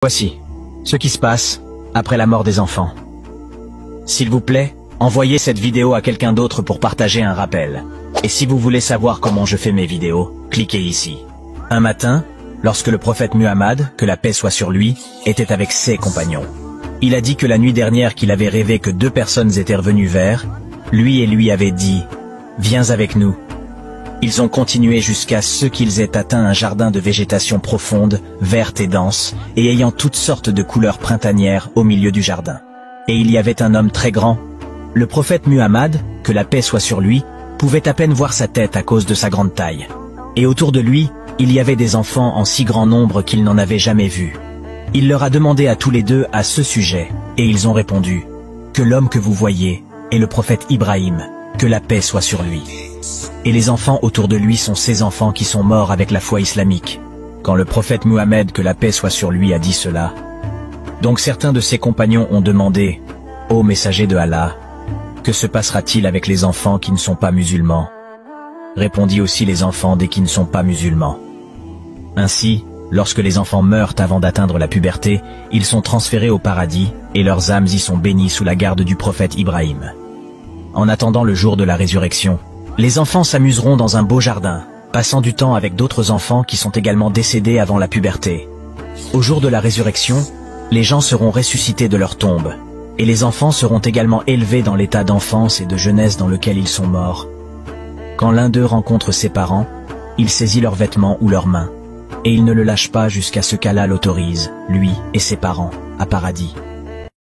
Voici ce qui se passe après la mort des enfants. S'il vous plaît, envoyez cette vidéo à quelqu'un d'autre pour partager un rappel. Et si vous voulez savoir comment je fais mes vidéos, cliquez ici. Un matin, lorsque le prophète Muhammad, que la paix soit sur lui, était avec ses compagnons. Il a dit que la nuit dernière qu'il avait rêvé que 2 personnes étaient revenues vers lui et lui avaient dit « Viens avec nous ». Ils ont continué jusqu'à ce qu'ils aient atteint un jardin de végétation profonde, verte et dense, et ayant toutes sortes de couleurs printanières au milieu du jardin. Et il y avait un homme très grand. Le prophète Muhammad, que la paix soit sur lui, pouvait à peine voir sa tête à cause de sa grande taille. Et autour de lui, il y avait des enfants en si grand nombre qu'il n'en avait jamais vu. Il leur a demandé à tous les deux à ce sujet, et ils ont répondu « Que l'homme que vous voyez est le prophète Ibrahim, que la paix soit sur lui. » Et les enfants autour de lui sont ces enfants qui sont morts avec la foi islamique. Quand le prophète Muhammad, que la paix soit sur lui, a dit cela. Donc certains de ses compagnons ont demandé « Ô messager de Allah, que se passera-t-il avec les enfants qui ne sont pas musulmans ?» Répondit aussi les enfants des qui ne sont pas musulmans. Ainsi, lorsque les enfants meurent avant d'atteindre la puberté, ils sont transférés au paradis et leurs âmes y sont bénies sous la garde du prophète Ibrahim. En attendant le jour de la résurrection, les enfants s'amuseront dans un beau jardin, passant du temps avec d'autres enfants qui sont également décédés avant la puberté. Au jour de la résurrection, les gens seront ressuscités de leur tombe, et les enfants seront également élevés dans l'état d'enfance et de jeunesse dans lequel ils sont morts. Quand l'un d'eux rencontre ses parents, il saisit leurs vêtements ou leurs mains, et il ne le lâche pas jusqu'à ce qu'Allah l'autorise, lui et ses parents, à paradis.